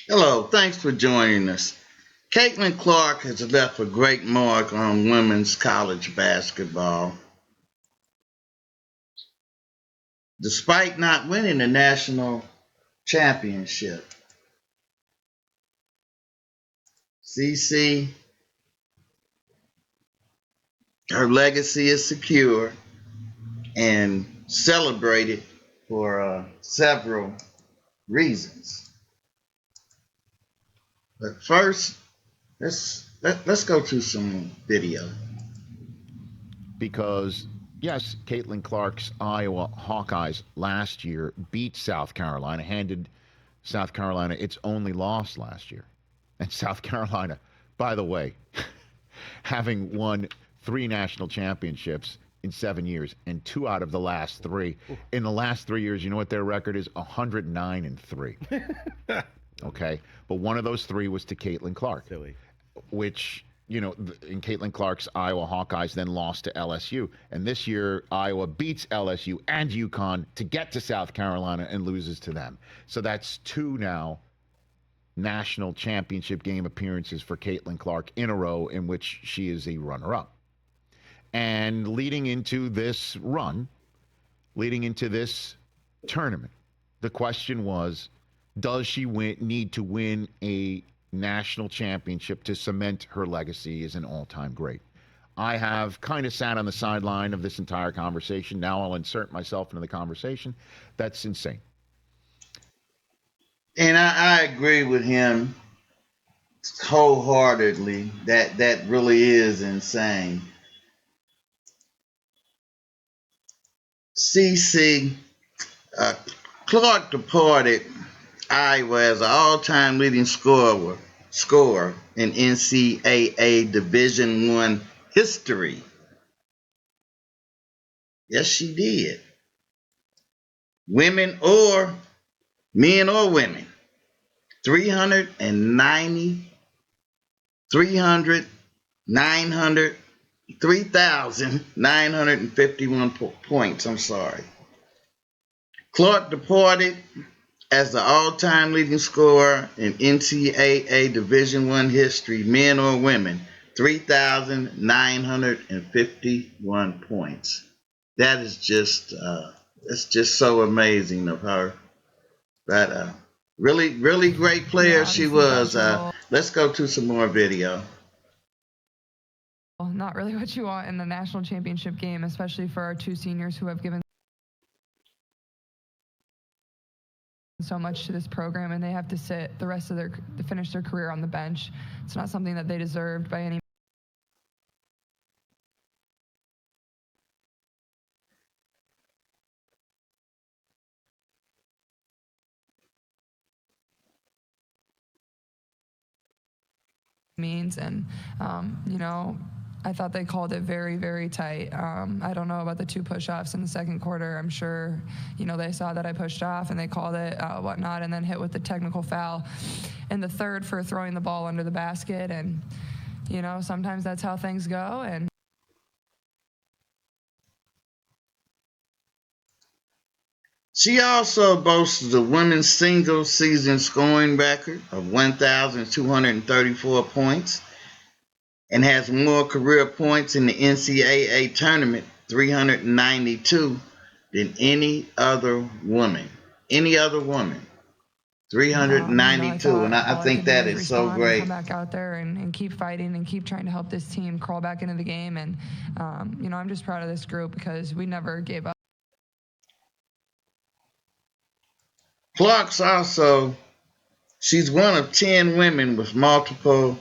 Hello, thanks for joining us. Caitlin Clark has left a great mark on women's college basketball. Despite not winning the national championship, CC, her legacy is secure and celebrated for several reasons. But first, let's go to some video. Because, yes, Caitlin Clark's Iowa Hawkeyes last year beat South Carolina, handed South Carolina its only loss last year. And South Carolina, by the way, having won 3 national championships in 7 years and 2 out of the last 3. In the last 3 years, you know what their record is? 109-3. Okay, but one of those 3 was to Caitlin Clark. Silly. Which, in Caitlin Clark's Iowa Hawkeyes then lost to LSU. And this year, Iowa beats LSU and UConn to get to South Carolina and loses to them. So that's 2 now national championship game appearances for Caitlin Clark in a row in which she is a runner-up. And leading into this run, leading into this tournament, the question was, does she need to win a national championship to cement her legacy as an all-time great? I have kind of sat on the sideline of this entire conversation. Now I'll insert myself into the conversation. That's insane. And I agree with him wholeheartedly. That really is insane. CC Clark departed Iowa as an all-time leading scorer in NCAA Division I history. Yes, she did. Women or men or women. 390, 300, 900, 3,951 points. I'm sorry. Clark departed as the all-time leading scorer in NCAA Division I history, men or women, 3,951 points. That is it's just so amazing of her. But really, really great player Yeah, she this is was. basketball. Let's go to some more video. Not really what you want in the national championship game, especially for our 2 seniors who have given so much to this program, and they have to sit the rest of to finish their career on the bench. It's not something that they deserved by any means. And I thought they called it very, very tight. I don't know about the 2 push-offs in the second quarter. I'm sure, they saw that I pushed off and they called it whatnot, and then hit with the technical foul in the third for throwing the ball under the basket. And, sometimes that's how things go. And She also boasts the women's single season scoring record of 1,234 points and has more career points in the NCAA tournament, 392, than any other woman. Any other woman. I 392. thought And I all I think could do that is is so respond and great. come back out there and keep fighting and keep trying to help this team crawl back into the game. And, I'm just proud of this group because we never gave up. Clark's also, she's one of 10 women with multiple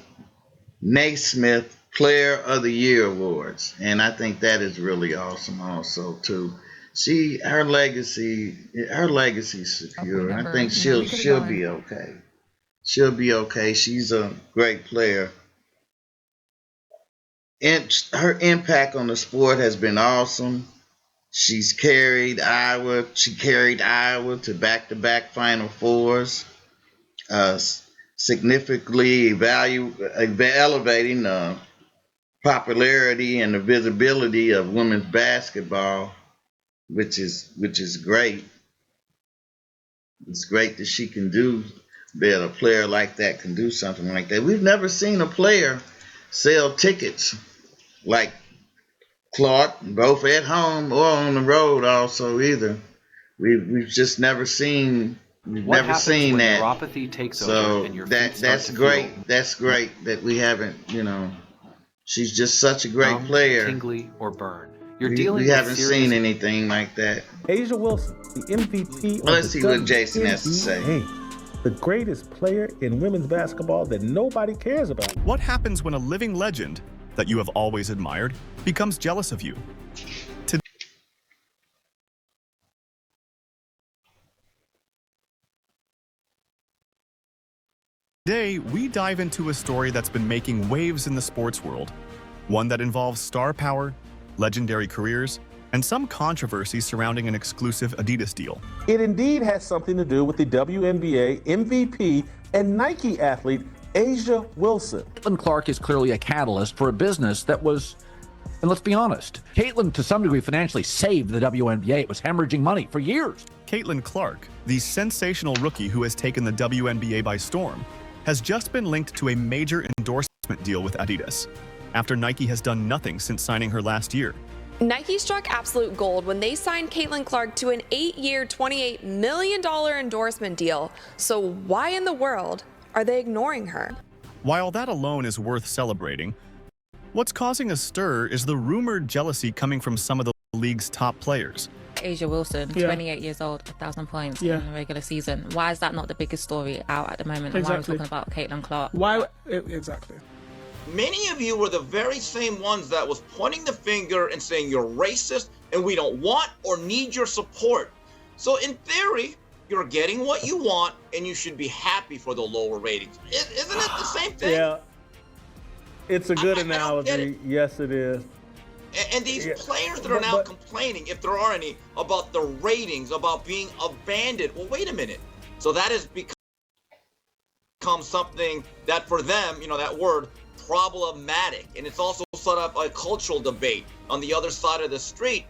Naismith Player of the Year awards. And I think that is really awesome also too. Her legacy is secure. I think she'll be okay. She'll be okay. She's a great player. And her impact on the sport has been awesome. She carried Iowa to back-to-back Final Fours, uh, significantly elevating the popularity and the visibility of women's basketball, which is great. It's great that she can do that a player like that can do something like that. We've never seen a player sell tickets like Clark, both at home or on the road also either. We've just never seen What happens when that. neuropathy takes over So and your feet start that's to great. feel That's great that we haven't, she's just such a great numb, player. tingly, or burn? You're We dealing with haven't serious seen anything like that. A'ja Wilson, the MVP Well, of let's the see what Jason has to say. WNBA, the greatest player in women's basketball that nobody cares about. What happens when a living legend that you have always admired becomes jealous of you? Today, we dive into a story that's been making waves in the sports world, one that involves star power, legendary careers, and some controversy surrounding an exclusive Adidas deal. It indeed has something to do with the WNBA MVP and Nike athlete A'ja Wilson. Caitlin Clark is clearly a catalyst for a business that was, and let's be honest, Caitlin to some degree financially saved the WNBA. It was hemorrhaging money for years. Caitlin Clark, the sensational rookie who has taken the WNBA by storm, has just been linked to a major endorsement deal with Adidas, after Nike has done nothing since signing her last year. Nike struck absolute gold when they signed Caitlin Clark to an 8-year, $28 million endorsement deal. So why in the world are they ignoring her? While that alone is worth celebrating, what's causing a stir is the rumored jealousy coming from some of the league's top players. A'ja Wilson, 28 years old, 1,000 points in the regular season. Why is that not the biggest story out at the moment? And why are we talking about Caitlin Clark? Why? Exactly. Many of you were the very same ones that was pointing the finger and saying you're racist and we don't want or need your support. So in theory, you're getting what you want and you should be happy for the lower ratings. Isn't it the same thing? Yeah, it's a good I don't get analogy. it. Yes, it is. And these players that are now complaining, if there are any, about the ratings, about being abandoned. Well, wait a minute. So that has become something that for them, that word, problematic. And it's also set up a cultural debate on the other side of the street.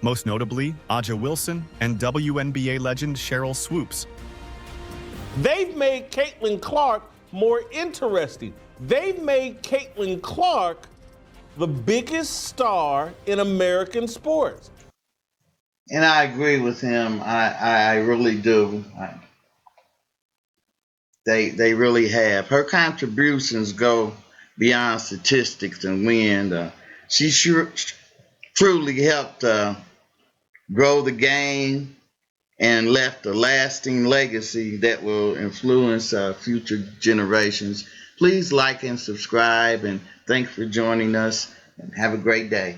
Most notably, A'ja Wilson and WNBA legend Sheryl Swoopes. They've made Caitlin Clark more interesting. They've made Caitlin Clark the biggest star in American sports. And I agree with him. I really do. They really have. Her contributions go beyond statistics and win. She truly helped grow the game and left a lasting legacy that will influence future generations. Please like and subscribe, and thanks for joining us, and have a great day.